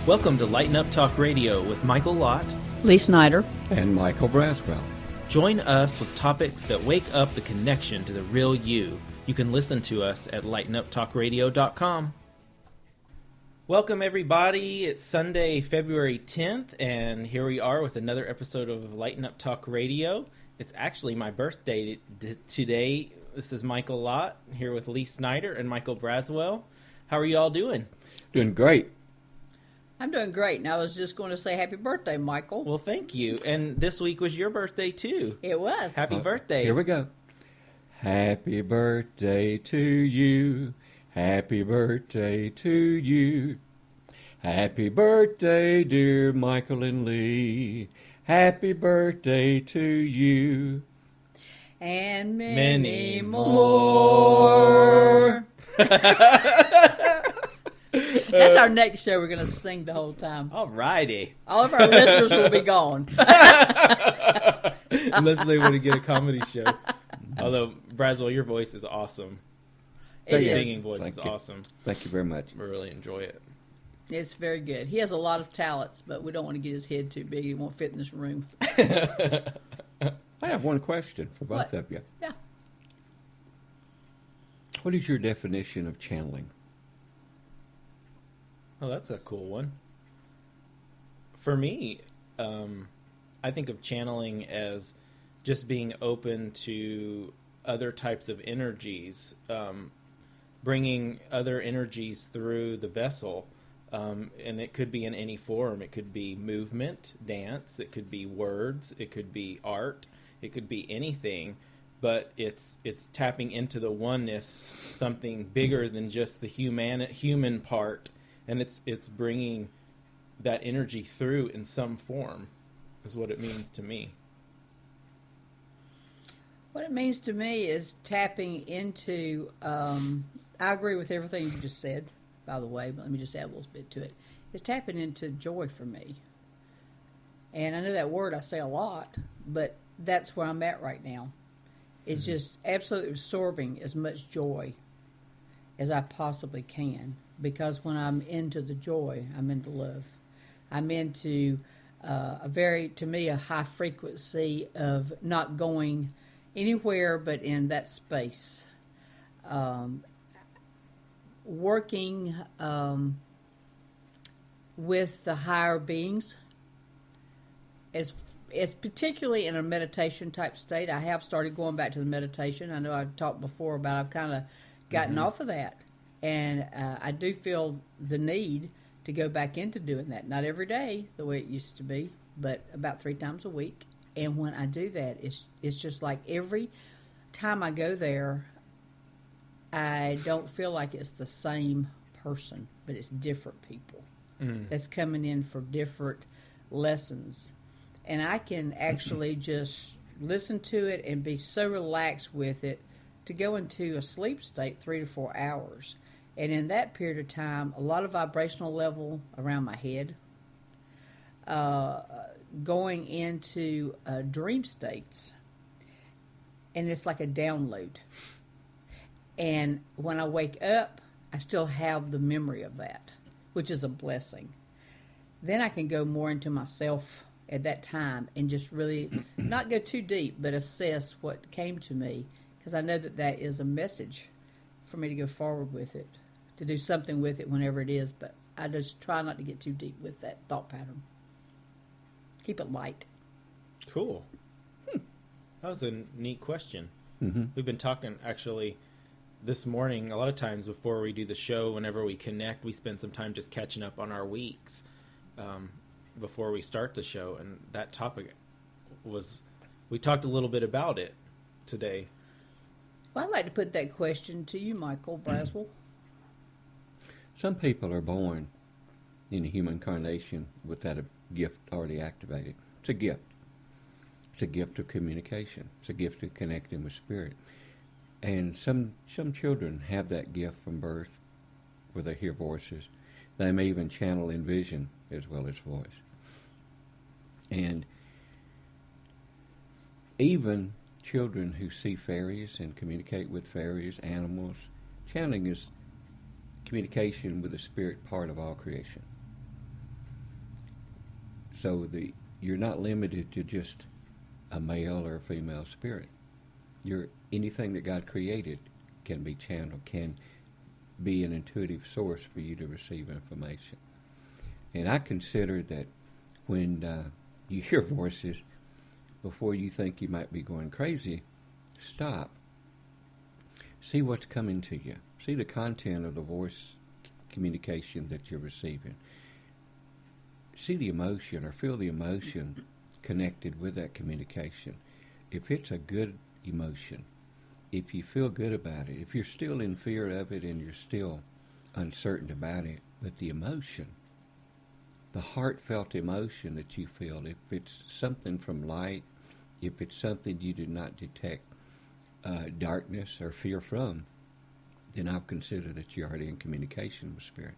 Welcome to Lighten Up Talk Radio with Michael Lott Lee Snider and Michael Braswell. Join us with topics that wake up the connection to the real you. You can listen to us at lightenuptalkradio.com. Welcome, everybody. It's Sunday, February 10th, and here we are with another episode of Lighten Up Talk Radio. It's actually my birthday today. This is Michael Lott here with Lee Snider and Michael Braswell. How are you all doing? Doing great. I'm doing great, and I was just going to say happy birthday, Michael. Well, thank you. And this week was your birthday, too. It was. Happy birthday. Here we go. Happy birthday to you. Happy birthday to you. Happy birthday, dear Michael and Lee. Happy birthday to you. And Many more. That's our next show. We're going to sing the whole time. All righty. All of our listeners will be gone. Unless they want to get a comedy show. Although, Braswell, your voice is awesome. Your singing voice is awesome. Thank you very much. We really enjoy it. It's very good. He has a lot of talents, but we don't want to get his head too big. He won't fit in this room. I have one question for both of you. Yeah. What is your definition of channeling? Oh, that's a cool one. For me, I think of channeling as just being open to other types of energies, bringing other energies through the vessel. And it could be in any form. It could be movement, dance. It could be words. It could be art. It could be anything. But it's tapping into the oneness, something bigger than just the human part. And it's bringing that energy through in some form is what it means to me. What it means to me is tapping into, I agree with everything you just said, by the way, but let me just add a little bit to it. It's tapping into joy for me. And I know that word I say a lot, but that's where I'm at right now. It's just absolutely absorbing as much joy as I possibly can. Because when I'm into the joy, I'm into love. I'm into to me, a high frequency of not going anywhere but in that space. Working with the higher beings, as particularly in a meditation type state. I have started going back to the meditation. I know I've talked before about I've kind of gotten off of that. And I do feel the need to go back into doing that. Not every day, the way it used to be, but about 3 times a week. And when I do that, it's just like every time I go there, I don't feel like it's the same person, but it's different people that's coming in for different lessons. And I can actually just listen to it and be so relaxed with it to go into a sleep state 3 to 4 hours. And in that period of time, a lot of vibrational level around my head, going into dream states, and it's like a download. And when I wake up, I still have the memory of that, which is a blessing. Then I can go more into myself at that time and just really not go too deep, but assess what came to me, because I know that is a message for me to go forward with it, to do something with it whenever it is, but I just try not to get too deep with that thought pattern. Keep it light. Cool. That was a neat question. We've been talking, actually, this morning, a lot of times before we do the show, whenever we connect, we spend some time just catching up on our weeks before we start the show, and that topic we talked a little bit about it today. Well, I'd like to put that question to you, Michael Braswell. Some people are born in a human incarnation with that gift already activated. It's a gift. It's a gift of communication. It's a gift of connecting with spirit. And some children have that gift from birth where they hear voices. They may even channel in vision as well as voice. And even children who see fairies and communicate with fairies, animals, channeling is communication with the spirit part of all creation. So you're not limited to just a male or a female spirit. Anything that God created can be channeled, can be an intuitive source for you to receive information. And I consider that when you hear voices, before you think you might be going crazy, stop. See what's coming to you. See the content of the voice communication that you're receiving. See the emotion or feel the emotion connected with that communication. If it's a good emotion, if you feel good about it, if you're still in fear of it and you're still uncertain about it, but the emotion, the heartfelt emotion that you feel, if it's something from light, if it's something you did not detect darkness or fear from, then I'll consider that you're already in communication with spirit.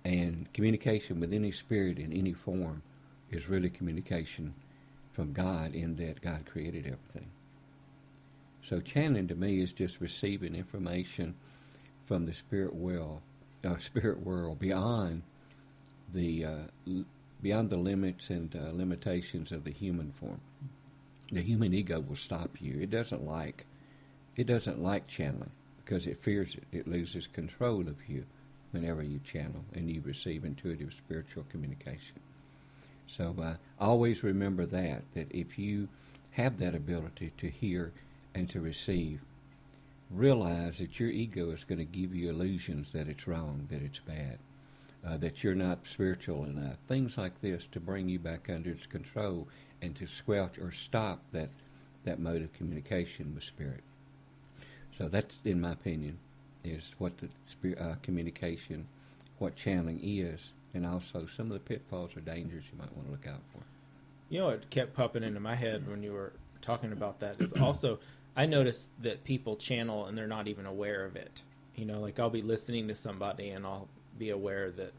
And communication with any spirit in any form is really communication from God, in that God created everything. So channeling to me is just receiving information from the spirit world beyond the limits and limitations of the human form. The human ego will stop you. It doesn't like channeling because it fears it. It loses control of you whenever you channel and you receive intuitive spiritual communication. So always remember that if you have that ability to hear and to receive, realize that your ego is going to give you illusions that it's wrong, that it's bad, that you're not spiritual enough, things like this, to bring you back under its control and to squelch or stop that mode of communication with spirit. So that's, in my opinion, is what the communication, what channeling is, and also some of the pitfalls or dangers you might want to look out for. You know what kept popping into my head when you were talking about that is also, I noticed that people channel and they're not even aware of it. You know, like I'll be listening to somebody and I'll be aware that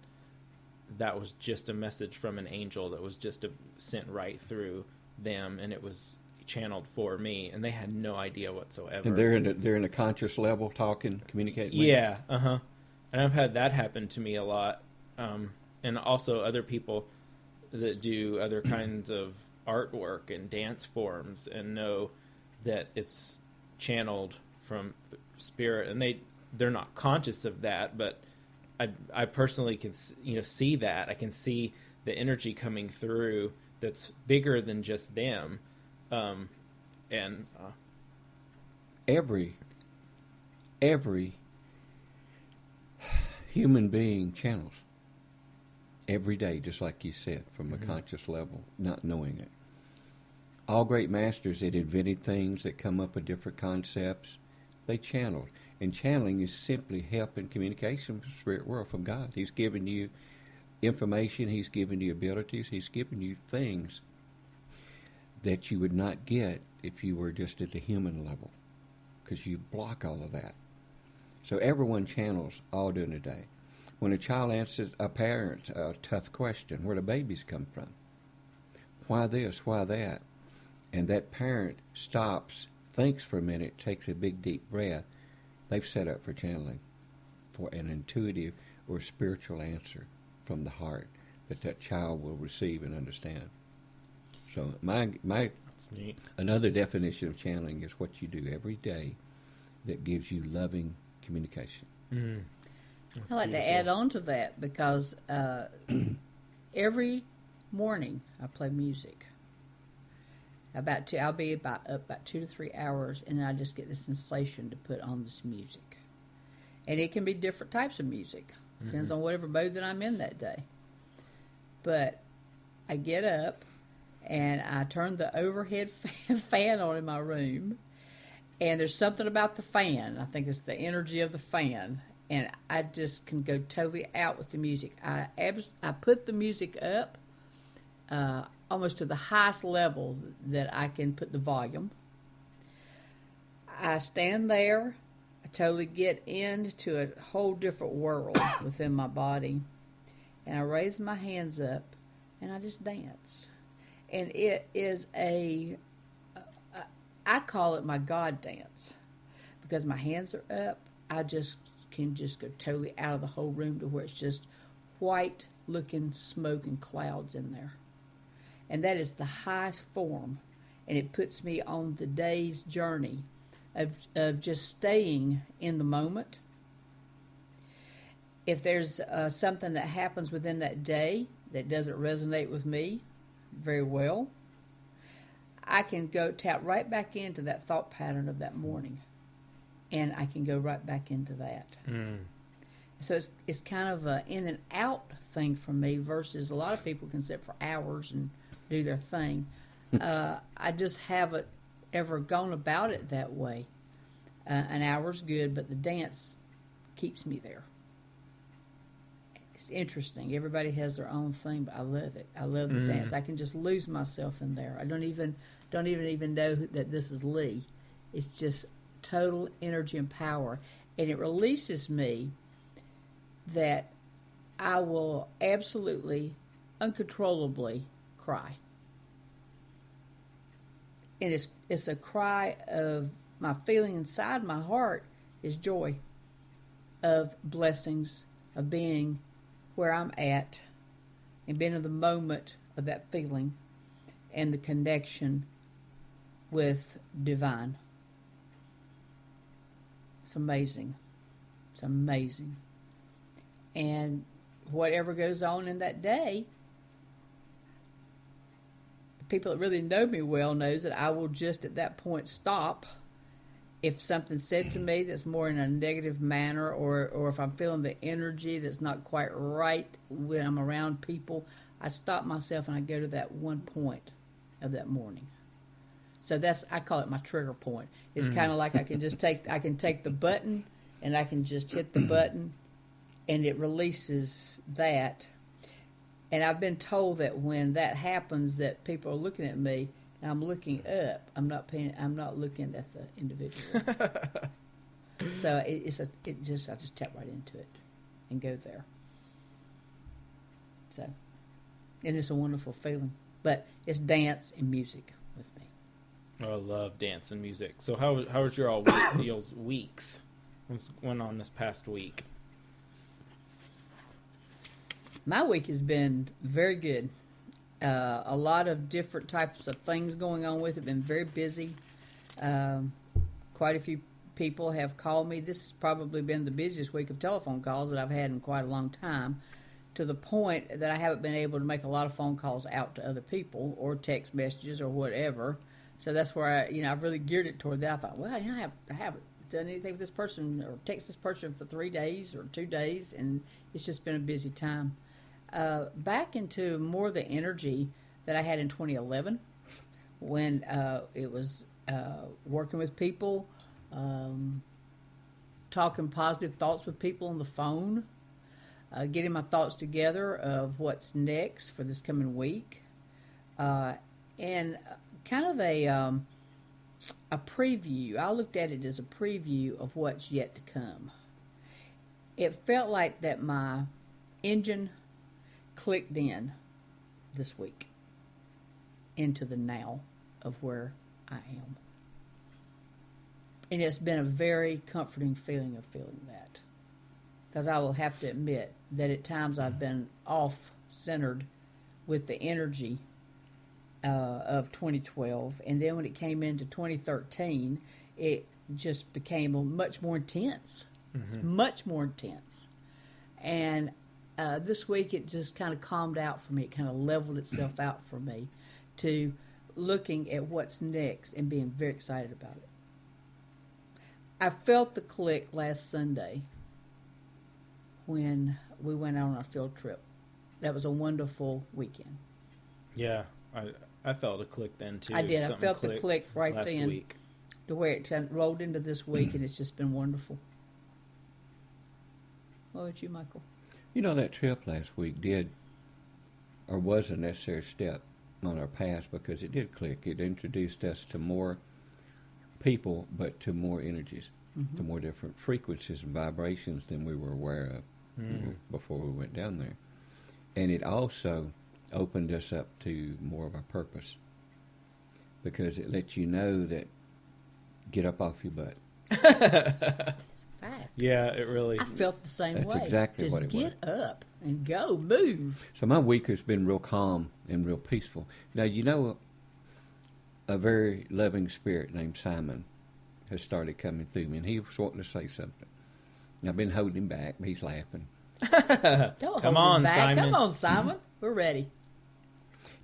that was just a message from an angel that was just sent right through them, and it was channeled for me, and they had no idea whatsoever. And they're in a conscious level, talking, communicating with Yeah, and I've had that happen to me a lot, and also other people that do other kinds of artwork and dance forms and know that it's channeled from spirit, and they're not conscious of that, but I personally can see that. I can see the energy coming through that's bigger than just them, and every human being channels every day, just like you said, from a conscious level, not knowing it. All great masters that invented things that come up with different concepts, they channeled. And channeling is simply help in communication with the spirit world from God. He's given you information, He's given you abilities, He's given you things that you would not get if you were just at the human level, because you block all of that. So everyone channels all during the day. When a child answers a parent a tough question, where do babies come from? Why this, why that? And that parent stops, thinks for a minute, takes a big deep breath, they've set up for channeling, for an intuitive or spiritual answer from the heart that child will receive and understand. So that's neat. Another definition of channeling is what you do every day that gives you loving communication. Mm. I like to add on to that because every morning I play music. I'll be up about 2 to 3 hours, and then I just get the sensation to put on this music. And it can be different types of music. Depends on whatever mode that I'm in that day. But I get up, and I turn the overhead fan on in my room, and there's something about the fan. I think it's the energy of the fan, and I just can go totally out with the music. I put the music up almost to the highest level that I can put the volume. I stand there. I totally get into a whole different world within my body, and I raise my hands up, and I just dance. And it is I call it my God dance, because my hands are up. I just can just go totally out of the whole room to where it's just white looking smoke and clouds in there. And that is the highest form. And it puts me on the day's journey of just staying in the moment. If there's something that happens within that day that doesn't resonate with me very well, I can go tap right back into that thought pattern of that morning, and I can go right back into that. So it's kind of a in and out thing for me versus a lot of people can sit for hours and do their thing. I just haven't ever gone about it that way. An hour's good, but the dance keeps me there. It's interesting. Everybody has their own thing, but I love it. I love the dance. I can just lose myself in there. I don't even know that this is Lee. It's just total energy and power, and it releases me that I will absolutely, uncontrollably cry. And it's a cry of my feeling inside my heart is joy of blessings, of being where I'm at and being in the moment of that feeling and the connection with divine. It's amazing. It's amazing. And whatever goes on in that day, people that really know me well knows that I will just at that point stop. If something's said to me that's more in a negative manner, or if I'm feeling the energy that's not quite right when I'm around people, I stop myself and I go to that one point of that morning. So I call it my trigger point. It's kind of like I can take the button and I can just hit the button and it releases that. And I've been told that when that happens, that people are looking at me and I'm looking up. I'm not looking at the individual. So I just tap right into it and go there. So, and it's a wonderful feeling. But it's dance and music with me. Oh, I love dance and music. So how was your all y'all's weeks? What's went on this past week? My week has been very good. A lot of different types of things going on with it. Been very busy. Quite a few people have called me. This has probably been the busiest week of telephone calls that I've had in quite a long time, to the point that I haven't been able to make a lot of phone calls out to other people or text messages or whatever. So that's where I've really geared it toward that. I thought, well, I haven't done anything with this person or text this person for 3 days or 2 days, and it's just been a busy time. Back into more of the energy that I had in 2011 when it was working with people, talking positive thoughts with people on the phone, getting my thoughts together of what's next for this coming week, and kind of a preview. I looked at it as a preview of what's yet to come. It felt like that my engine clicked in this week into the now of where I am. And it's been a very comforting feeling of feeling that. Because I will have to admit that at times I've been off-centered with the energy of 2012. And then when it came into 2013, it just became much more intense. Mm-hmm. It's much more intense. And this week it just kind of calmed out for me. It kind of leveled itself out for me to looking at what's next and being very excited about it. I felt the click last Sunday when we went out on our field trip. That was a wonderful weekend. Yeah, I felt a click then too. I did. I felt the click right last then. Week. To where it kind of rolled into this week, and it's just been wonderful. What about you, Michael? That trip last week was a necessary step on our path because it did click. It introduced us to more people, but to more energies, to more different frequencies and vibrations than we were aware of before we went down there. And it also opened us up to more of our purpose because it lets you know that get up off your butt. It's a fact. Yeah, it really. I felt the same That's way. exactly Just what it get up and go, move. So my week has been real calm and real peaceful. Now, you know, a very loving spirit named Simon has started coming through me, and he was wanting to say something. I've been holding him back, but he's laughing. Don't Come hold on, him back. Simon. Come on, Simon. We're ready.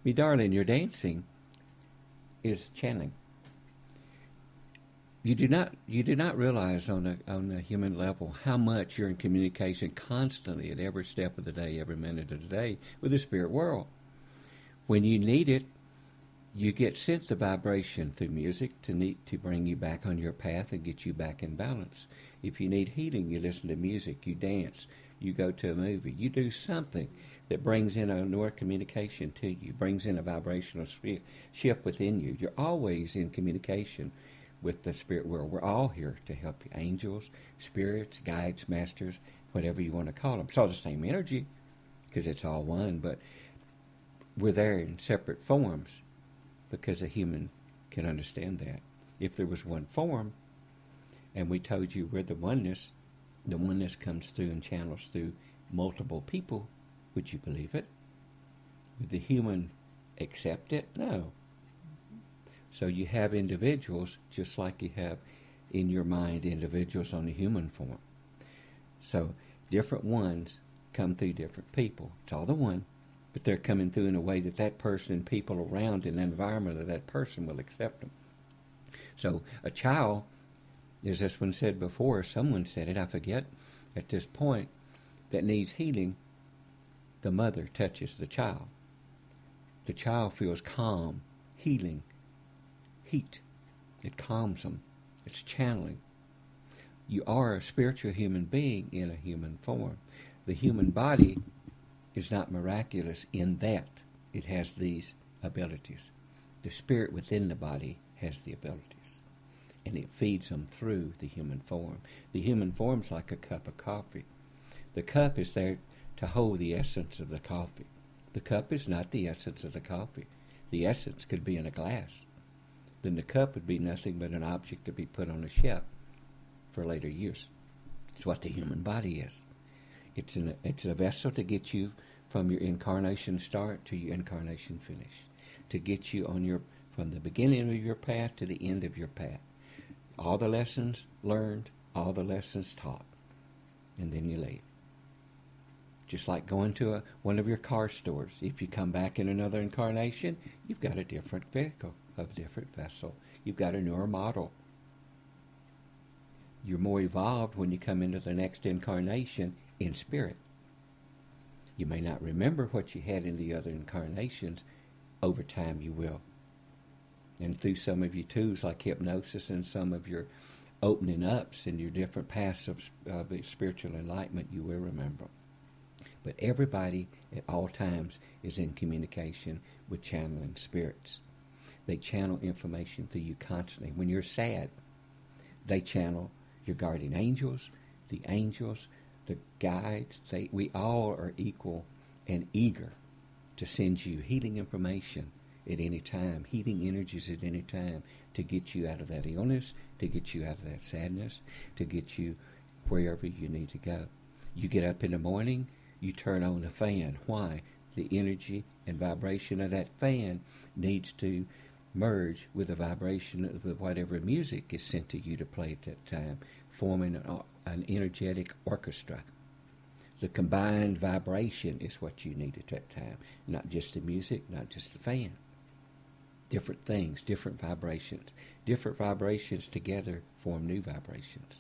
Me darling, your dancing is channeling. You do not realize on a human level how much you're in communication constantly at every step of the day, every minute of the day with the spirit world. When you need it, you get sent the vibration through music to bring you back on your path and get you back in balance. If you need healing, you listen to music, you dance, you go to a movie, you do something that brings in a newer communication to you, brings in a vibrational shift within you. You're always in communication with the spirit world. We're all here to help you. Angels, spirits, guides, masters, whatever you want to call them. It's all the same energy because it's all one, but we're there in separate forms because a human can understand that. If there was one form and we told you we're the oneness comes through and channels through multiple people, would you believe it? Would the human accept it? No. So you have individuals just like you have in your mind individuals on the human form. So different ones come through different people. It's all the one, but they're coming through in a way that that person and people around in the environment of that person will accept them. So a child, as this one said before, someone said it, I forget, at this point, that needs healing, the mother touches the child. The child feels calm, healing, heat. It calms them. It's channeling. You are a spiritual human being in a human form. The human body is not miraculous in that it has these abilities. The spirit within the body has the abilities, and it feeds them through the human form. The human form's like a cup of coffee. The cup is there to hold the essence of the coffee. The cup is not the essence of the coffee. The essence could be in a glass. Then the cup would be nothing but an object to be put on a shelf for later use. It's what the human body is. It's a vessel to get you from your incarnation start to your incarnation finish, to get you on from the beginning of your path to the end of your path. All the lessons learned, all the lessons taught, and then you leave. Just like going to one of your car stores. If you come back in another incarnation, you've got a different vehicle, a different vessel. You've got a newer model. You're more evolved when you come into the next incarnation in spirit. You may not remember what you had in the other incarnations. Over time you will. And through some of your tools like hypnosis and some of your opening ups and your different paths of spiritual enlightenment, you will remember. But everybody at all times is in communication with channeling spirits. They channel information through you constantly. When you're sad, they channel your guardian angels, the guides. We all are equal and eager to send you healing information at any time, healing energies at any time, to get you out of that illness, to get you out of that sadness, to get you wherever you need to go. You get up in the morning, you turn on the fan. Why? The energy and vibration of that fan needs to merge with the vibration of whatever music is sent to you to play at that time, forming an energetic orchestra. The combined vibration is what you need at that time, not just the music, not just the fan. Different things, different vibrations. Different vibrations together form new vibrations.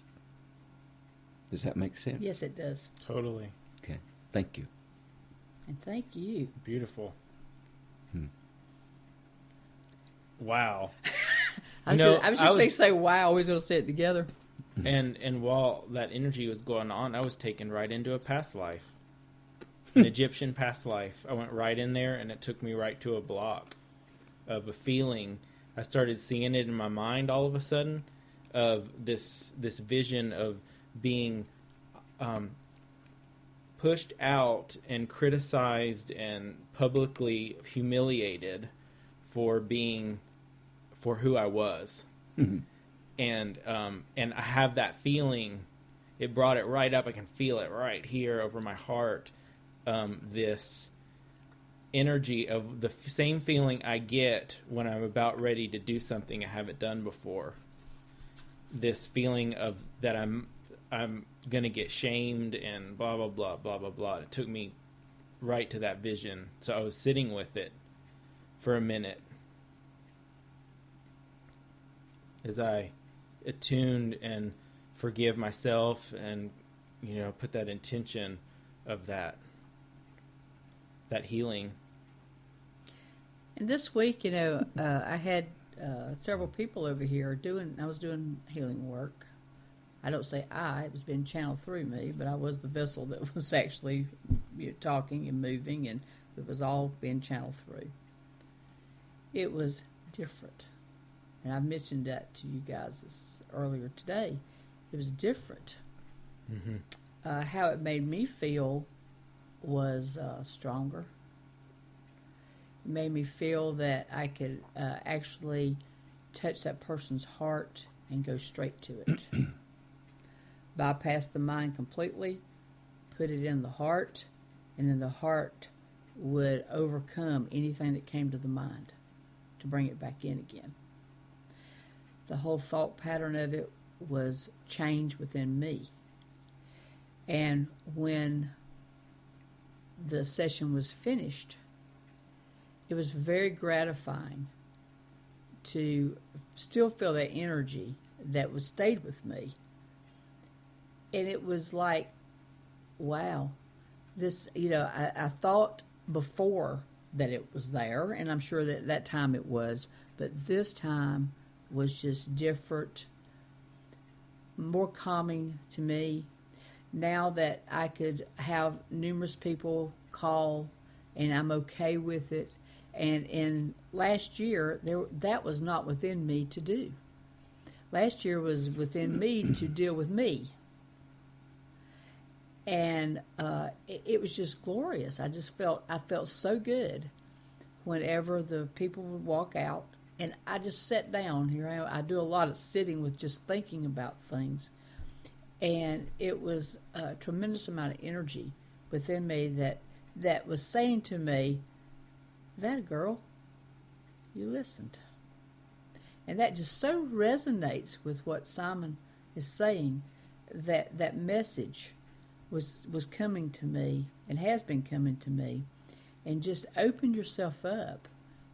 Does that make sense? Yes, it does. Totally. Okay. Thank you. And thank you. Beautiful. Wow. I was just going to say, wow, we was going to say it together. And while that energy was going on, I was taken right into a past life. An Egyptian past life. I went right in there, and it took me right to a block of a feeling. I started seeing it in my mind all of a sudden, of this vision of being pushed out and criticized and publicly humiliated for who I was. And I have that feeling it brought it right up. I can feel it right here over my heart. This energy of the same feeling I get when I'm about ready to do something I haven't done before. This feeling of that I'm gonna get shamed and blah blah blah blah blah blah. It took me right to that vision, so I was sitting with it for a minute as I attuned and forgive myself, and put that intention of that healing. And this week, I had several people over here I was doing healing work. I don't say it was being channeled through me, but I was the vessel that was actually talking and moving, and it was all being channeled through. It was different. And I mentioned that to you guys earlier today. It was different. Mm-hmm. How it made me feel was stronger. It made me feel that I could actually touch that person's heart and go straight to it. Bypass the mind completely, put it in the heart, and then the heart would overcome anything that came to the mind to bring it back in again. The whole thought pattern of it was changed within me. And when the session was finished, it was very gratifying to still feel that energy that was stayed with me. And it was like, wow, this, I thought before that it was there, and I'm sure that time it was, but this time was just different, more calming to me. Now that I could have numerous people call, and I'm okay with it. And in last year, that was not within me to do. Last year was within me to deal with me. And it was just glorious. I felt so good whenever the people would walk out, and I just sat down here. I do a lot of sitting with just thinking about things, and it was a tremendous amount of energy within me that was saying to me, "That girl, you listened," and that just so resonates with what Simon is saying. That message was coming to me and has been coming to me, and just open yourself up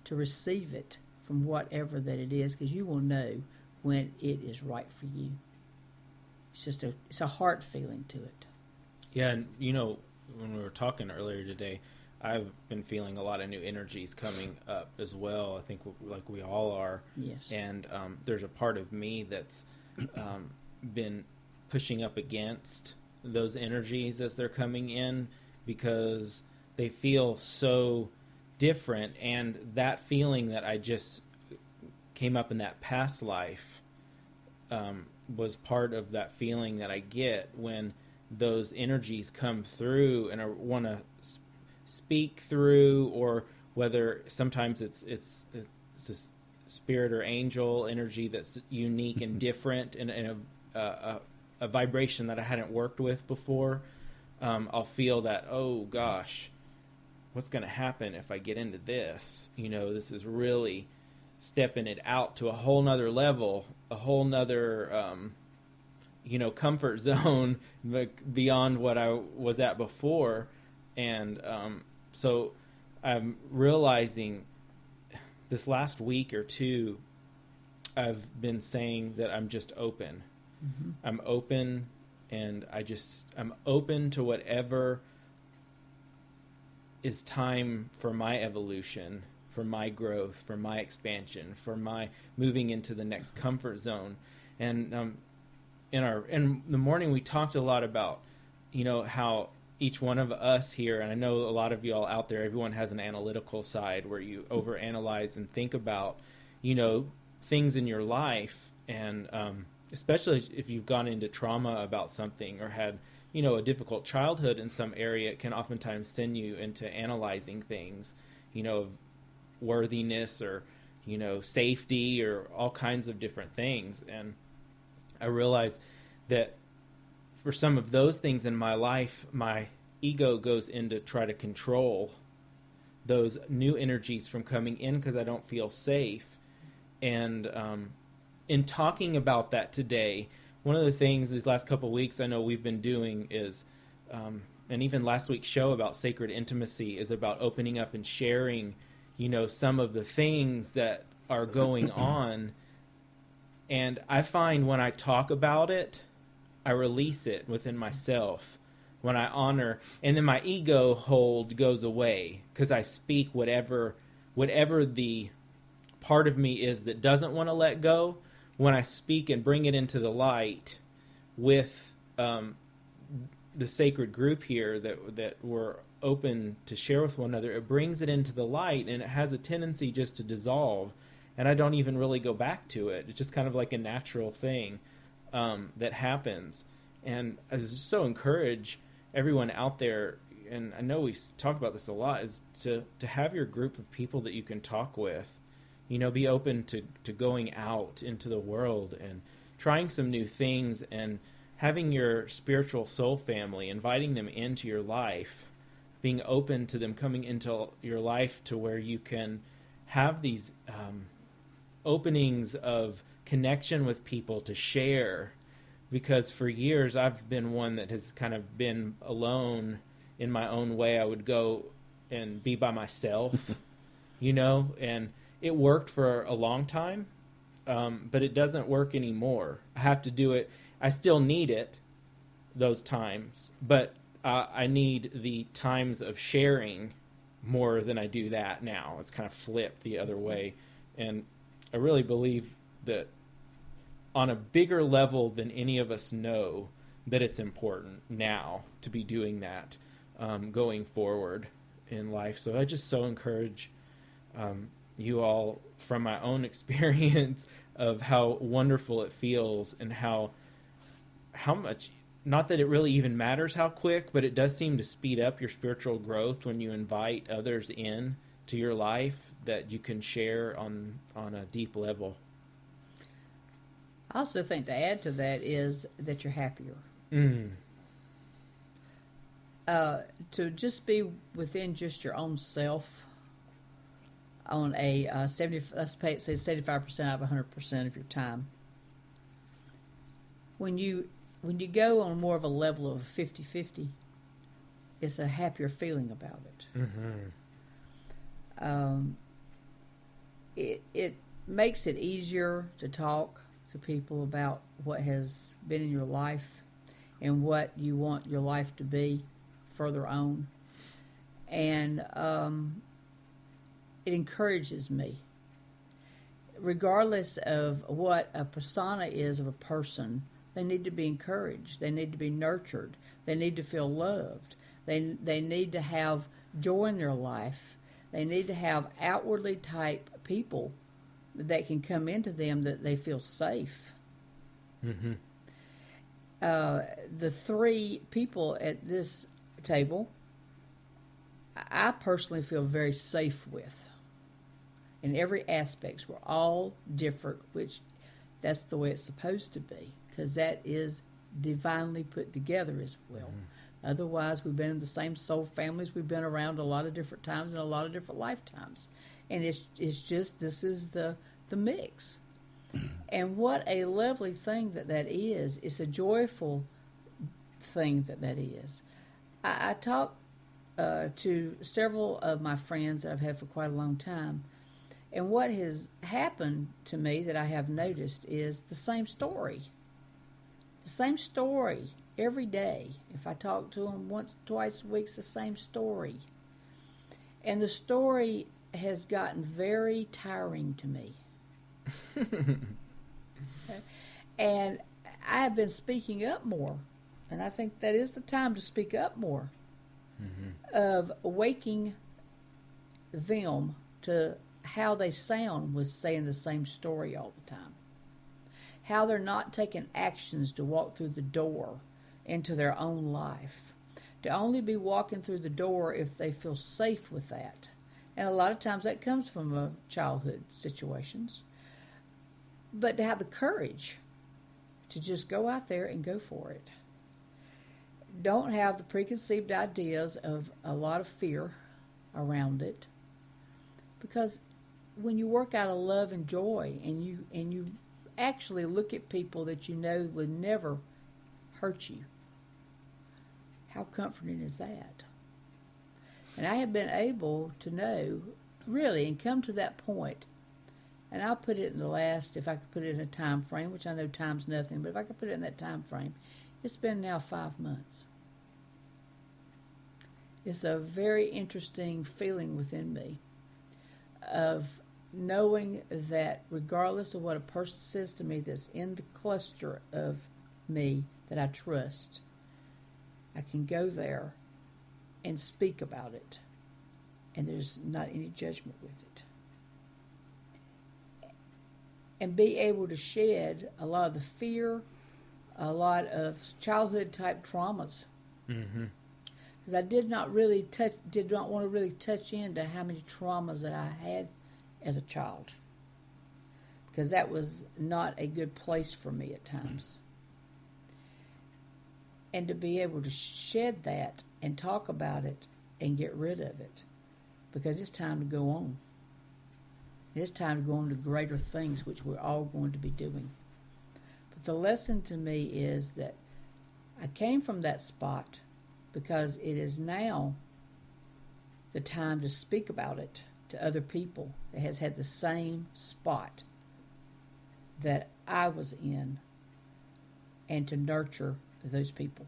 to receive it from whatever that it is, because you will know when it is right for you. It's a heart feeling to it. Yeah, and when we were talking earlier today, I've been feeling a lot of new energies coming up as well. I think like we all are. Yes. And there's a part of me that's been pushing up against those energies as they're coming in, because they feel so different. And that feeling that I just came up in that past life was part of that feeling that I get when those energies come through, and I want to speak through, or whether sometimes it's a spirit or angel energy that's unique and different, and a vibration that I hadn't worked with before. I'll feel that, oh gosh, what's going to happen if I get into this? This is really stepping it out to a whole nother level, a whole nother comfort zone beyond what I was at before. And so I'm realizing this last week or two, I've been saying that I'm just open. Mm-hmm. I'm open, and I'm open to whatever is time for my evolution, for my growth, for my expansion, for my moving into the next comfort zone. And in the morning, we talked a lot about, how each one of us here, and I know a lot of y'all out there, everyone has an analytical side where you overanalyze and think about, things in your life, and especially if you've gone into trauma about something or had, a difficult childhood in some area, it can oftentimes send you into analyzing things, of worthiness or, safety or all kinds of different things. And I realized that for some of those things in my life, my ego goes in to try to control those new energies from coming in because I don't feel safe. And in talking about that today, one of the things these last couple of weeks I know we've been doing is, and even last week's show about sacred intimacy is about opening up and sharing, some of the things that are going on. And I find when I talk about it, I release it within myself. When I honor, and then my ego hold goes away because I speak whatever the part of me is that doesn't want to let go. When I speak and bring it into the light with the sacred group here that we're open to share with one another, it brings it into the light, and it has a tendency just to dissolve, and I don't even really go back to it. It's just kind of like a natural thing that happens. And I just so encourage everyone out there, and I know we talk about this a lot, is to have your group of people that you can talk with. Be open to going out into the world and trying some new things, and having your spiritual soul family, inviting them into your life, being open to them coming into your life to where you can have these openings of connection with people to share. Because for years I've been one that has kind of been alone in my own way. I would go and be by myself, and it worked for a long time, but it doesn't work anymore. I have to do it. I still need it, those times, but I need the times of sharing more than I do that now. It's kind of flipped the other way. And I really believe that on a bigger level than any of us know, that it's important now to be doing that going forward in life. So I just so encourage you all, from my own experience of how wonderful it feels, and how much, not that it really even matters how quick, but it does seem to speed up your spiritual growth when you invite others in to your life that you can share on a deep level. I also think to add to that is that you're happier. To just be within just your own self on a 75% out of 100% of your time. When you go on more of a level of 50-50, it's a happier feeling about it. It makes it easier to talk to people about what has been in your life and what you want your life to be further on. And it encourages me. Regardless of what a persona is of a person, they need to be encouraged. They need to be nurtured. They need to feel loved. They need to have joy in their life. They need to have outwardly type people that can come into them that they feel safe. The three people at this table, I personally feel very safe with. In every aspect, we're all different, which that's the way it's supposed to be, because that is divinely put together as well. Otherwise, we've been in the same soul families. We've been around a lot of different times and a lot of different lifetimes. And it's just, this is the mix. And what a lovely thing that is. It's a joyful thing that is. I talked to several of my friends that I've had for quite a long time. And what has happened to me that I have noticed is the same story. The same story every day. If I talk to them once, twice a week, it's the same story. And the story has gotten very tiring to me. And I have been speaking up more. And I think that is the time to speak up more. Of waking them to how they sound with saying the same story all the time. How they're not taking actions to walk through the door into their own life. To only be walking through the door if they feel safe with that. And a lot of times that comes from childhood situations. But to have the courage to just go out there and go for it. don't have the preconceived ideas of a lot of fear around it, because when you work out of love and joy, and you actually look at people that you know would never hurt you, how comforting is that? And I have been able to know, really, and come to that point, and I'll put it in the last, if I could put it in a time frame, which I know time's nothing, but if I could put it in that time frame, it's been now 5 months. It's a very interesting feeling within me of knowing that regardless of what a person says to me that's in the cluster of me that I trust, I can go there and speak about it, and there's not any judgment with it. And be able to shed a lot of the fear, a lot of childhood type traumas. Mm-hmm. Because I did not want to really touch into how many traumas that I had as a child. Because that was not a good place for me at times. And to be able to shed that and talk about it and get rid of it. Because it's time to go on. It's time to go on to greater things, which we're all going to be doing. But the lesson to me is that I came from that spot because it is now the time to speak about it to other people that has had the same spot that I was in, and to nurture those people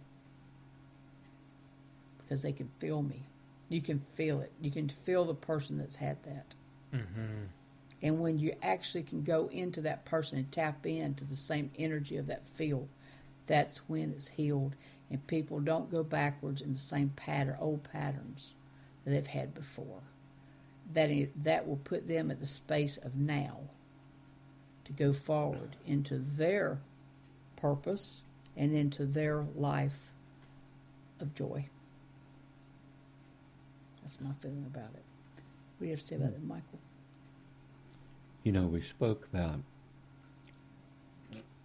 because they can feel me. You can feel it. You can feel the person that's had that. Mm-hmm. And when you actually can go into that person and tap into the same energy of that field, that's when it's healed. And people don't go backwards in the same old patterns that they've had before. That will put them at the space of now to go forward into their purpose and into their life of joy. That's my feeling about it. What do you have to say about that, Michael? You know, we spoke about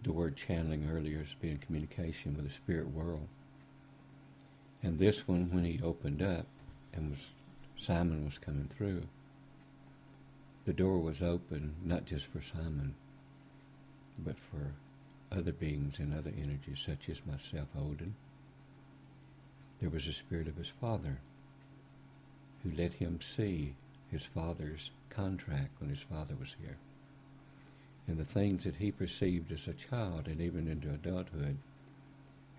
the word channeling earlier as being communication with the spirit world. And this one, when he opened up and Simon was coming through, the door was open not just for Simon, but for other beings and other energies, such as myself, Odin. There was a spirit of his father who let him see his father's contract when his father was here. And the things that he perceived as a child and even into adulthood,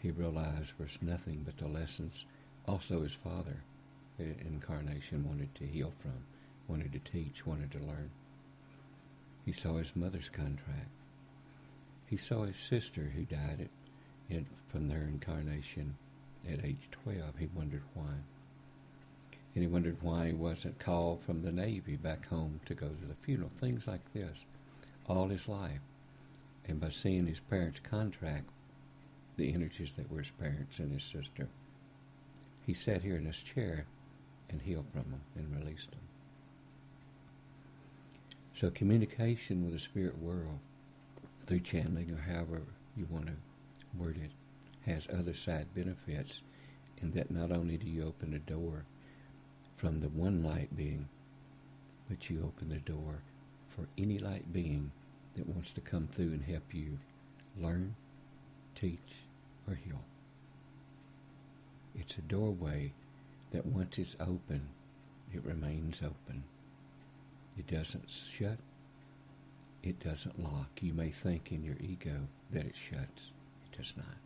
he realized was nothing but the lessons also his father in incarnation wanted to heal from, wanted to teach, wanted to learn. He saw his mother's contract. He saw his sister who died from their incarnation at age 12. He wondered why. And he wondered why he wasn't called from the Navy back home to go to the funeral. Things like this, all his life. And by seeing his parents' contract, the energies that were his parents and his sister, he sat here in his chair and healed from them and released them. So communication with the spirit world through channeling, or however you want to word it, has other side benefits in that not only do you open the door from the one light being, but you open the door for any light being that wants to come through and help you learn, teach, or heal. It's a doorway that once it's open, it remains open. It doesn't shut. It doesn't lock. You may think in your ego that it shuts. It does not.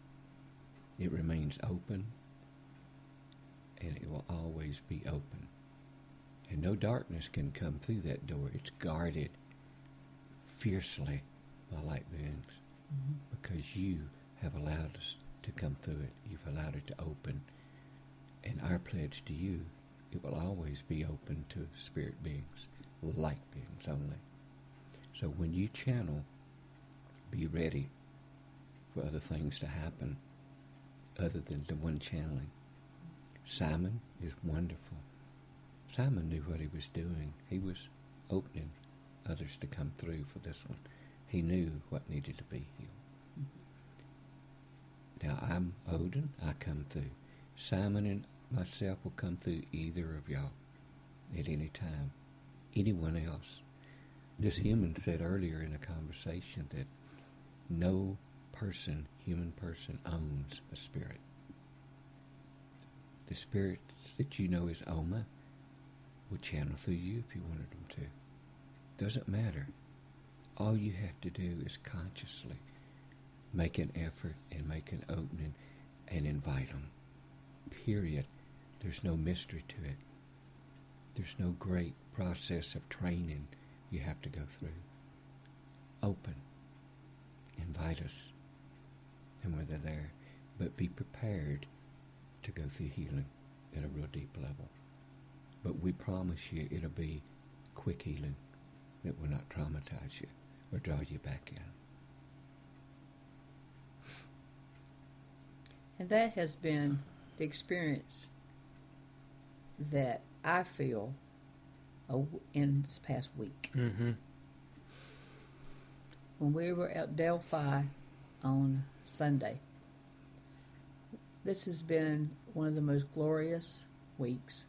It remains open, and it will always be open. And no darkness can come through that door. It's guarded fiercely by light beings, because you have allowed us to come through it. You've allowed it to open. And our pledge to you, it will always be open to spirit beings, light beings only. So when you channel, be ready for other things to happen other than the one channeling. Simon is wonderful. Simon knew what he was doing. He was opening others to come through for this one. He knew what needed to be healed. Now I'm Odin. I come through. Simon and myself will come through either of y'all at any time. Anyone else. This human said earlier in a conversation that no person, human person, owns a spirit. The spirits that you know as Oma will channel through you if you wanted them to. Doesn't matter. All you have to do is consciously make an effort and make an opening and invite them. Period. There's no mystery to it. There's no great process of training you have to go through. Open. Invite us. And we're there. But be prepared to go through healing at a real deep level. But we promise you it'll be quick healing that will not traumatize you or draw you back in. And that has been the experience that I feel in this past week. Mm-hmm. When we were at Delphi on Sunday, this has been one of the most glorious weeks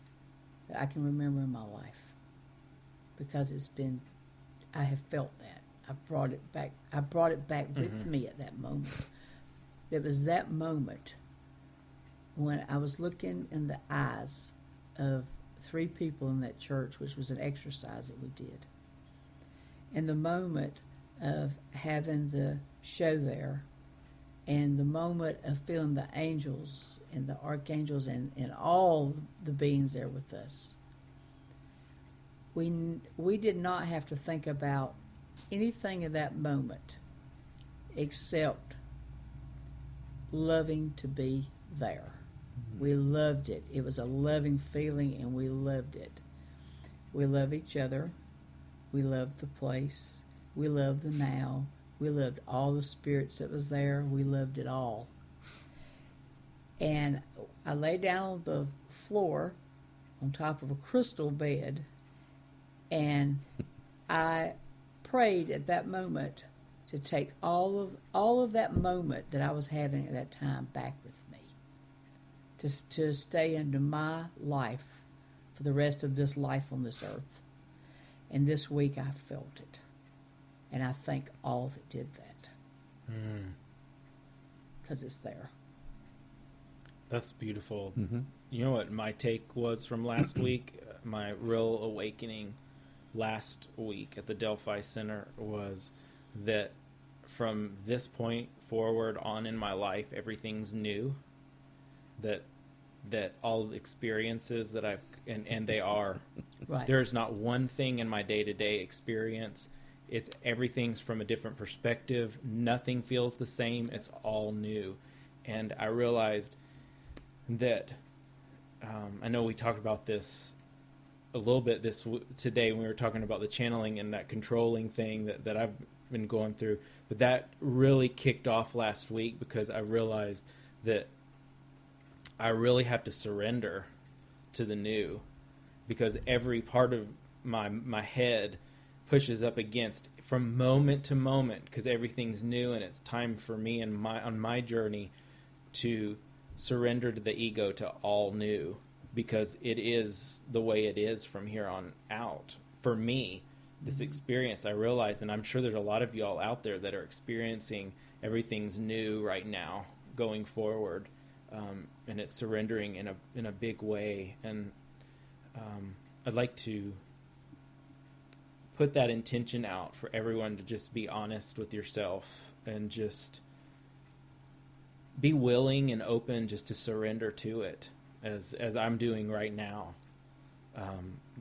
that I can remember in my life, because I have felt that. I brought it back with me at that moment. It was that moment when I was looking in the eyes of 3 people in that church, which was an exercise that we did. And the moment of having the show there, and the moment of feeling the angels and the archangels and all the beings there with us. We did not have to think about anything in that moment except loving to be there. Mm-hmm. We loved it. It was a loving feeling, and we loved it. We love each other. We loved the place. We loved the now. We loved all the spirits that was there. We loved it all. And I lay down on the floor on top of a crystal bed, and I prayed at that moment to take all of that moment that I was having at that time back with me, to stay into my life for the rest of this life on this earth. And this week I felt it. And I thank all that did that. Because it's there. That's beautiful. Mm-hmm. You know what my take was from last week? My real awakening last week at the Delphi Center was that from this point forward on in my life, everything's new. That all the experiences that I've, and they are, Right. There's not one thing in my day-to-day experience. It's everything's from a different perspective. Nothing feels the same. It's all new. And I realized that, I know we talked about this a little bit today when we were talking about the channeling and that controlling thing that I've been going through. But that really kicked off last week, because I realized that I really have to surrender to the new, because every part of my head pushes up against from moment to moment, because everything's new, and it's time for me and on my journey to surrender to the ego to all new, because it is the way it is from here on out. For me, this experience, I realize, and I'm sure there's a lot of y'all out there that are experiencing everything's new right now going forward, and it's surrendering in a big way. And I'd like to put that intention out for everyone to just be honest with yourself and just be willing and open just to surrender to it, as I'm doing right now,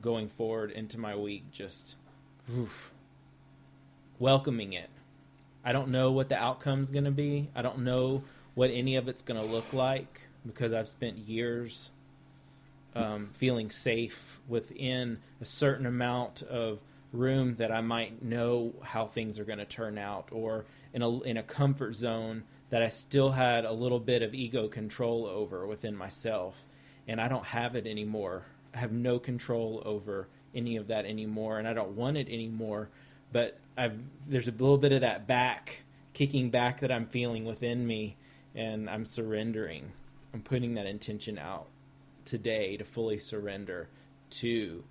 going forward into my week, just welcoming it. I don't know what the outcome's going to be. I don't know what any of it's going to look like, because I've spent years feeling safe within a certain amount of room that I might know how things are going to turn out, or in a comfort zone that I still had a little bit of ego control over within myself. And I don't have it anymore. I have no control over any of that anymore, and I don't want it anymore. But there's a little bit of that kicking back that I'm feeling within me, and I'm surrendering. I'm putting that intention out today to fully surrender to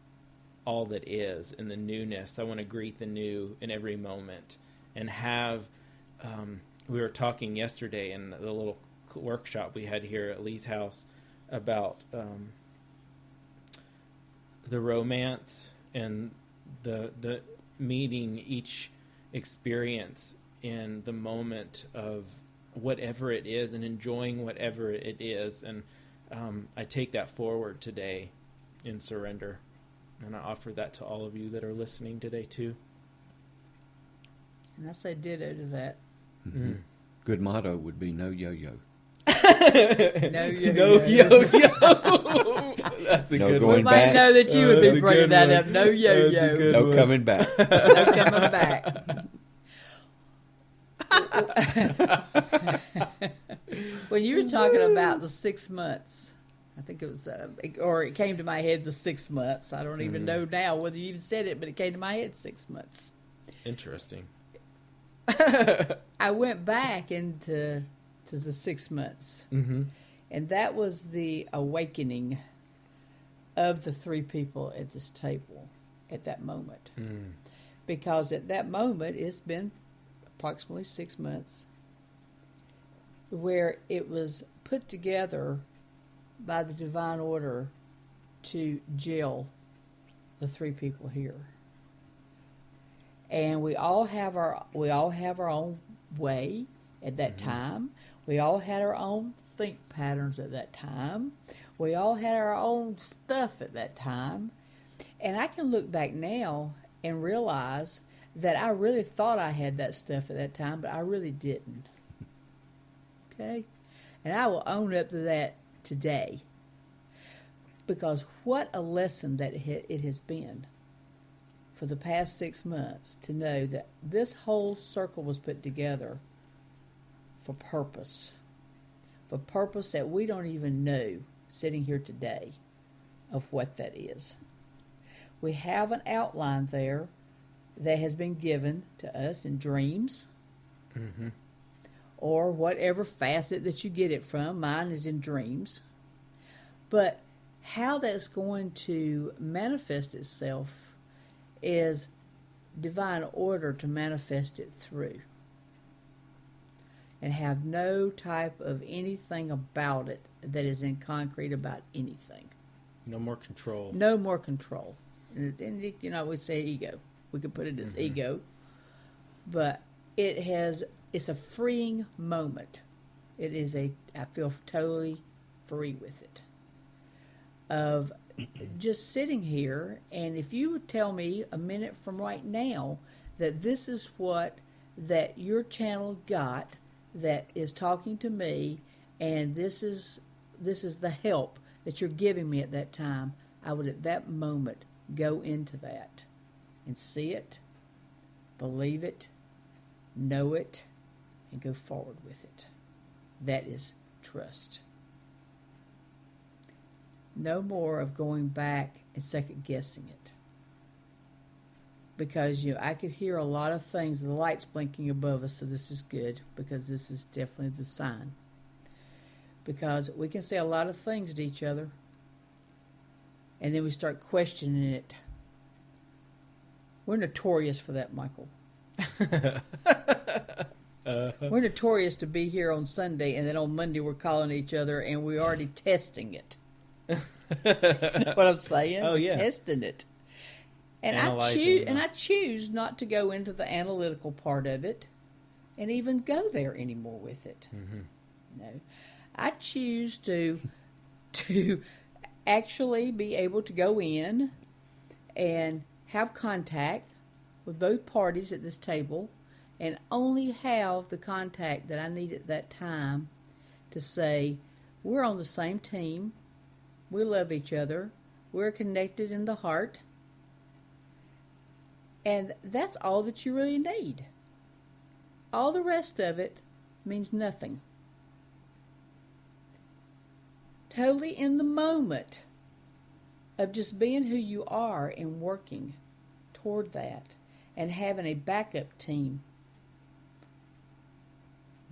all that is and the newness. I want to greet the new in every moment and have, we were talking yesterday in the little workshop we had here at Lee's house about the romance and the meeting each experience in the moment of whatever it is and enjoying whatever it is. And I take that forward today in surrender. And I offer that to all of you that are listening today too. And I say ditto to that. Mm-hmm. Good motto would be no yo-yo. No yo-yo. No yo-yo. That's a No good going one. We might back. know that you would That's be a bringing good that one. up. No That's a yo-yo. good No one. coming back. No coming back. When you were talking about the 6 months, I think it was, or it came to my head the 6 months. I don't even know now whether you even said it, but it came to my head 6 months. Interesting. I went back to the 6 months, and that was the awakening of the three people at this table at that moment. Because at that moment, it's been approximately 6 months where it was put together by the divine order to gel the three people here. And we all have our own way at that time. We all had our own think patterns at that time. We all had our own stuff at that time. And I can look back now and realize that I really thought I had that stuff at that time, but I really didn't. Okay? And I will own up to that today. Because what a lesson that it has been for the past 6 months to know that this whole circle was put together for purpose. For purpose that we don't even know sitting here today of what that is. We have an outline there that has been given to us in dreams or whatever facet that you get it from. Mine is in dreams. But how that's going to manifest itself is divine order to manifest it through. And have no type of anything about it that is in concrete about anything. No more control. No more control. And we say ego. We could put it as ego. But it's a freeing moment. I feel totally free with it. Of just sitting here, and if you would tell me a minute from right now that this is what that your channel got that is talking to me, and this is the help that you're giving me at that time, I would at that moment go into that and see it, believe it, know it, and go forward with it. That is trust. No more of going back and second guessing it. Because I could hear a lot of things. The light's blinking above us, so this is good, because this is definitely the sign. Because we can say a lot of things to each other, and then we start questioning it. We're notorious for that, Michael. We're notorious to be here on Sunday, and then on Monday we're calling each other, and we're already testing it. You know what I'm saying? Oh, yeah. Testing it. And I choose not to go into the analytical part of it and even go there anymore with it. No. I choose to actually be able to go in and have contact with both parties at this table and only have the contact that I need at that time to say, we're on the same team, we love each other, we're connected in the heart, and that's all that you really need. All the rest of it means nothing. Totally in the moment of just being who you are and working toward that and having a backup team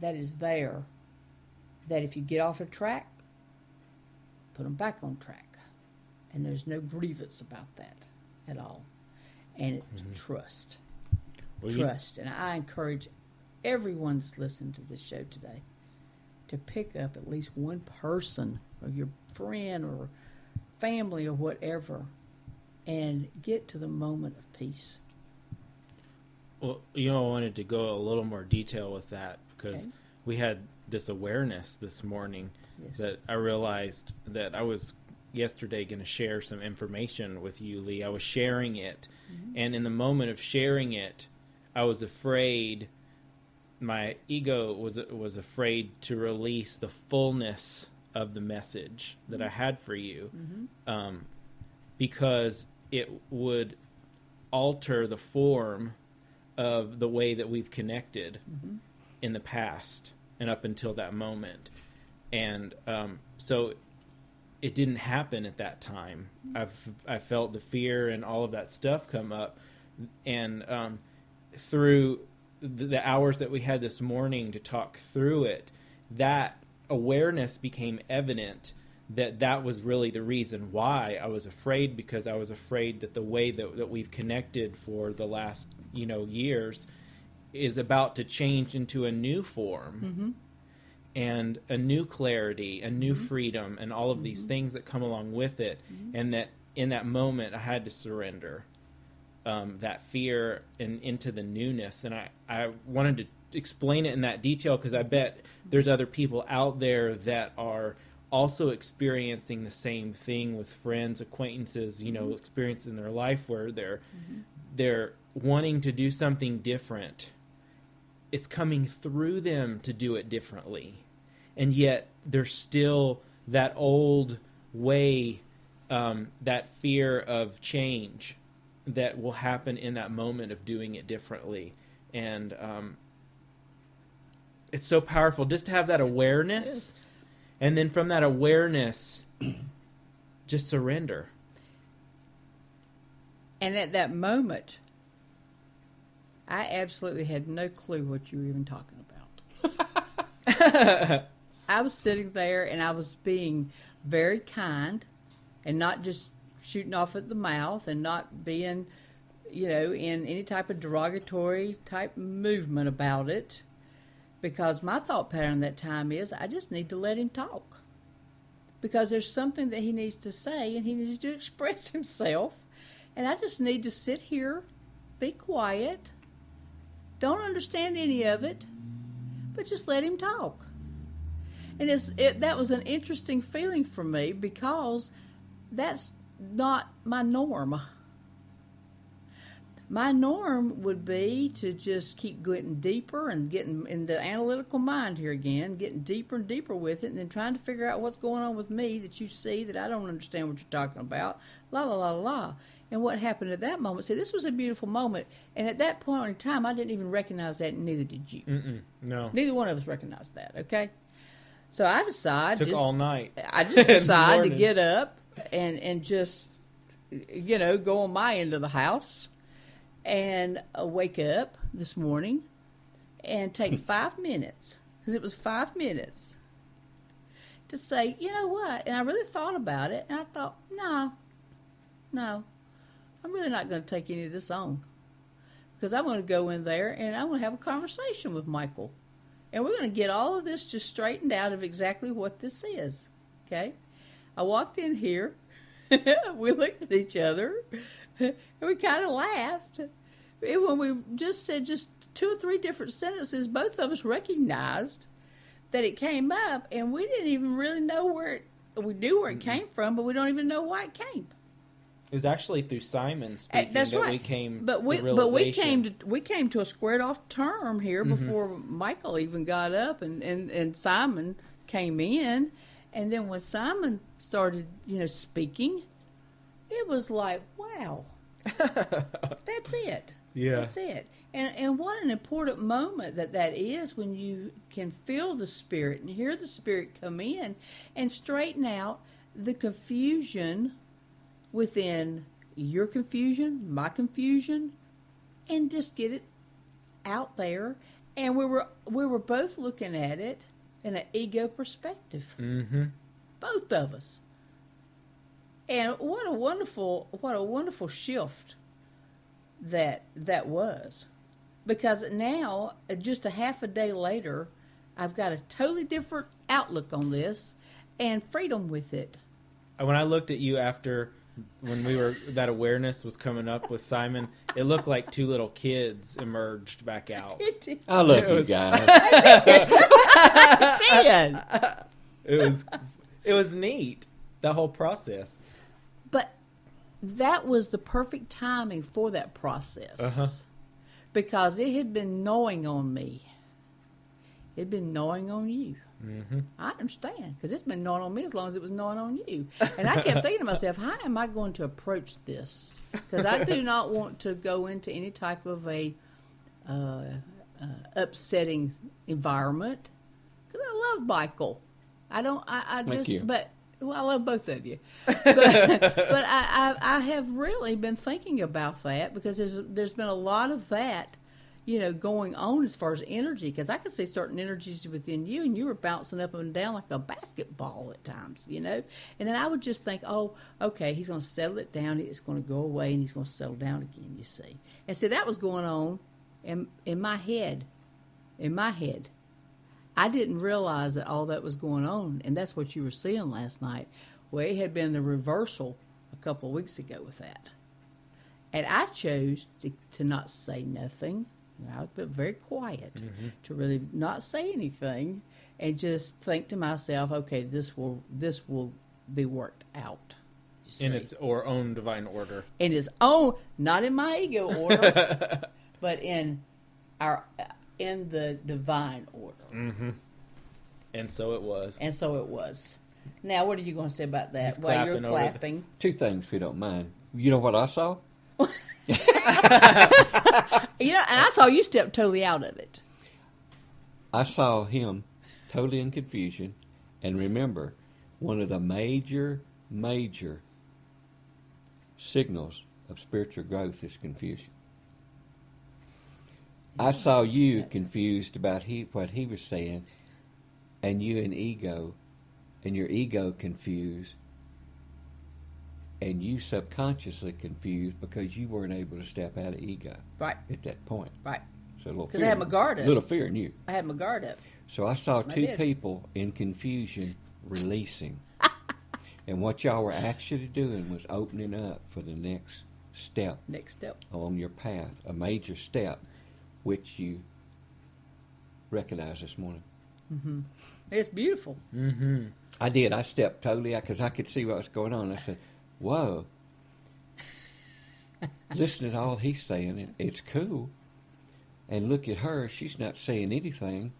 that is there, that if you get off a track put them back on track. And there's no grievance about that at all. And it's trust. Well, Trust. And I encourage everyone that's listening to this show today to pick up at least one person or your friend or family or whatever and get to the moment of peace. Well, I wanted to go a little more detail with that because we had this awareness this morning that I realized that I was yesterday going to share some information with you, Lee. I was sharing it, and in the moment of sharing it, I was afraid. My ego was afraid to release the fullness of the message that I had for you, because it would alter the form of the way that we've connected in the past and up until that moment. And so it didn't happen at that time. I felt the fear and all of that stuff come up. And through the hours that we had this morning to talk through it, that awareness became evident that was really the reason why I was afraid, because I was afraid that the way that we've connected for the last years is about to change into a new form and a new clarity, a new freedom, and all of these things that come along with it. And that in that moment I had to surrender that fear and into the newness. And I wanted to explain it in that detail because I bet there's other people out there that are also experiencing the same thing with friends, acquaintances, experience in their life where they're wanting to do something different. It's coming through them to do it differently. And yet there's still that old way, that fear of change that will happen in that moment of doing it differently. And it's so powerful just to have that awareness. And then from that awareness, just surrender. And at that moment, I absolutely had no clue what you were even talking about. I was sitting there and I was being very kind and not just shooting off at the mouth and not being, in any type of derogatory type movement about it. Because my thought pattern that time is I just need to let him talk. Because there's something that he needs to say and he needs to express himself. And I just need to sit here, be quiet, don't understand any of it, but just let him talk. And that was an interesting feeling for me because that's not my norm. My norm would be to just keep getting deeper and getting in the analytical mind here again, getting deeper and deeper with it, and then trying to figure out what's going on with me that you see that I don't understand what you're talking about, la, la, la, la. And what happened at that moment, see, this was a beautiful moment, and at that point in time, I didn't even recognize that, and neither did you. No. Neither one of us recognized that, okay? So I decided... Took all night. I just decided to get up and just, go on my end of the house and wake up this morning and take 5 minutes, because it was 5 minutes, to say, you know what? And I really thought about it, and I thought, no, I'm really not going to take any of this on, because I'm going to go in there and I'm going to have a conversation with Michael, and we're going to get all of this just straightened out of exactly what this is, okay? I walked in here, we looked at each other, and we kind of laughed. When we just said just 2 or 3 different sentences, both of us recognized that it came up, and we didn't even really know we knew where it came from, but we don't even know why it came. It was actually through Simon speaking That's that right. we came but we, to realization. But we came to a squared off term here before Michael even got up and Simon came in. And then when Simon started, speaking, it was like, wow, that's it. Yeah. That's it. And what an important moment that is when you can feel the Spirit and hear the Spirit come in and straighten out the confusion within your confusion, my confusion, and just get it out there. And we were both looking at it in an ego perspective. Mm-hmm. Both of us. And what a wonderful shift that was. Because now, just a half a day later, I've got a totally different outlook on this and freedom with it. When I looked at you after, when that awareness was coming up with Simon, it looked like two little kids emerged back out. I love you guys. It was neat, that whole process. But that was the perfect timing for that process. Because it had been gnawing on me. It had been gnawing on you. Mm-hmm. I understand, because it's been gnawing on me as long as it was gnawing on you. And I kept thinking to myself, how am I going to approach this? Because I do not want to go into any type of a upsetting environment. Because I love Michael. I Thank you. But well, I love both of you. But I have really been thinking about that, because there's been a lot of that, going on as far as energy, because I could see certain energies within you, and you were bouncing up and down like a basketball at times, And then I would just think, oh, okay, he's going to settle it down, it's going to go away, and he's going to settle down again, you see. And so that was going on in my head. I didn't realize that all that was going on, and that's what you were seeing last night. Well, it had been the reversal a couple of weeks ago with that. And I chose to not say nothing. I was very quiet, to really not say anything, and just think to myself, okay, this will be worked out. In its own divine order. In its own, not in my ego order, but in the divine order. Mm-hmm. And so it was. Now, what are you going to say about that while you're clapping? Two things, if you don't mind. You know what I saw? And I saw you step totally out of it. I saw him totally in confusion. And remember, one of the major signals of spiritual growth is confusion. I saw you confused about what he was saying, and you and your ego confused, and you subconsciously confused because you weren't able to step out of ego at that point. Right. So a little because I had my guard up. A little fear in you. I had my guard up. So I saw two people in confusion releasing. And what y'all were actually doing was opening up for the next step on your path, a major step, which you recognized this morning. Mm-hmm. It's beautiful. Mm-hmm. I did. I stepped totally out because I could see what was going on. I said, whoa. Listen to all he's saying. It's cool. And look at her. She's not saying anything.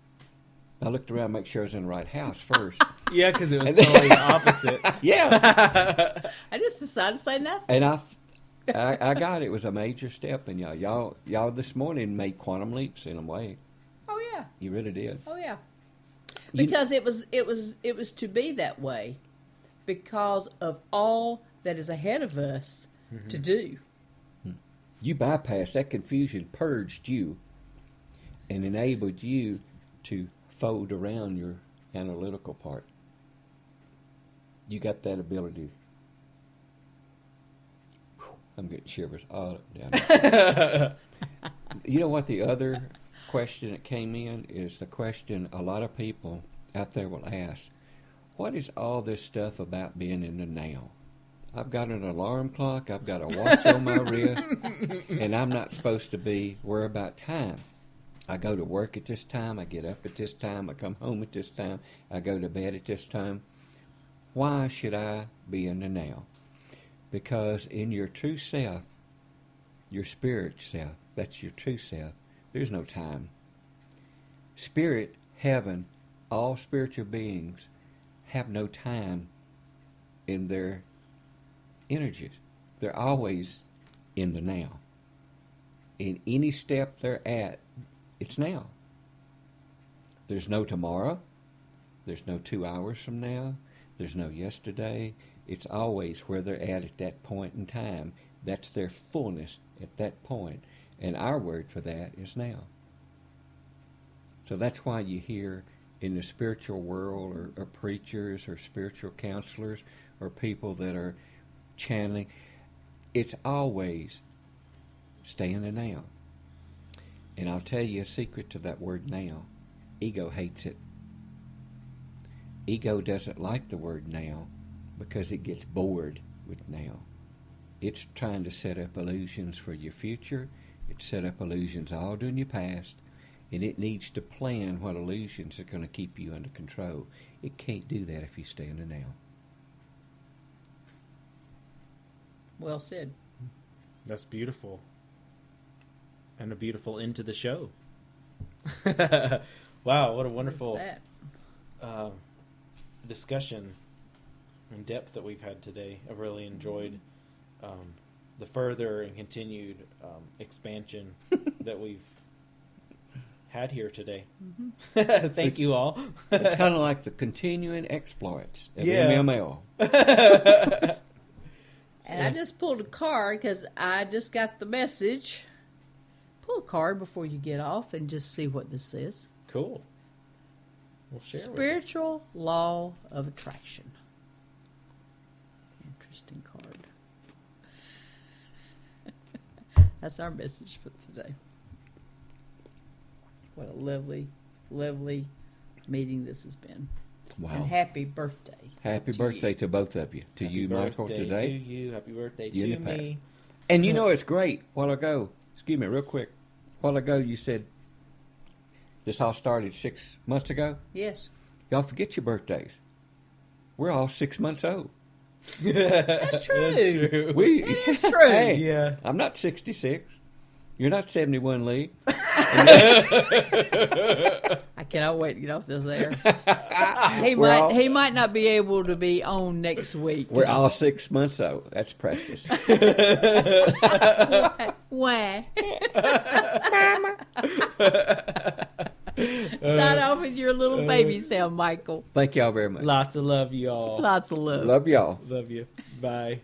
I looked around to make sure I was in the right house first. Yeah, because it was totally the opposite. Yeah. I just decided to say nothing. And I got it. It was a major step in y'all. Y'all this morning made quantum leaps in a way. Oh yeah. You really did. Oh yeah. Because it was to be that way, because of all that is ahead of us to do. You bypassed that confusion, purged you, and enabled you to fold around your analytical part. You got that ability. I'm getting shivers all down there. You know what the other question that came in is the question a lot of people out there will ask, what is all this stuff about being in the now? I've got an alarm clock, I've got a watch on my wrist, and I'm not supposed to be worried about time. I go to work at this time, I get up at this time, I come home at this time, I go to bed at this time. Why should I be in the now? Because in your true self, your spirit self, that's your true self, there's no time. Spirit, heaven, all spiritual beings have no time in their energies. They're always in the now. In any step they're at, it's now. There's no tomorrow. There's no 2 hours from now. There's no yesterday. It's always where they're at that point in time. That's their fullness at that point. And our word for that is now. So that's why you hear in the spiritual world or preachers or spiritual counselors or people that are channeling. It's always stay in the now. And I'll tell you a secret to that word now. Ego hates it. Ego doesn't like the word now because it gets bored with now. It's trying to set up illusions for your future. It's set up illusions all during your past. And it needs to plan what illusions are going to keep you under control. It can't do that if you stay in the now. Well said. That's beautiful. And a beautiful end to the show. Wow, what a wonderful discussion and depth that we've had today. I've really enjoyed the further and continued expansion that we've had here today. Mm-hmm. Thank you all. It's kind of like the continuing exploits of Yeah. MML. And I just pulled a card because I just got the message. Pull a card before you get off and just see what this says. Cool. We'll share with us. Spiritual law of attraction. Interesting card. That's our message for today. What a lovely, lovely meeting this has been. Wow. And happy birthday. Happy birthday to both of you. To Happy you, Michael, birthday today. To you. Happy birthday You to and Pat. me. And you know it's great. A while ago, excuse me, real quick. A while ago you said this all started 6 months ago. Yes. Y'all forget your birthdays. We're all 6 months old. That's true. That's true. It is true. Hey, Yeah. I'm not 66. You're not 71, Lee. I cannot wait to get off this air. He might not be able to be on next week. We're all 6 months old. That's precious. Why? Sign off with your little baby sound, Michael. Thank y'all very much. Lots of love, y'all. Lots of love. Love y'all. Love you. Bye.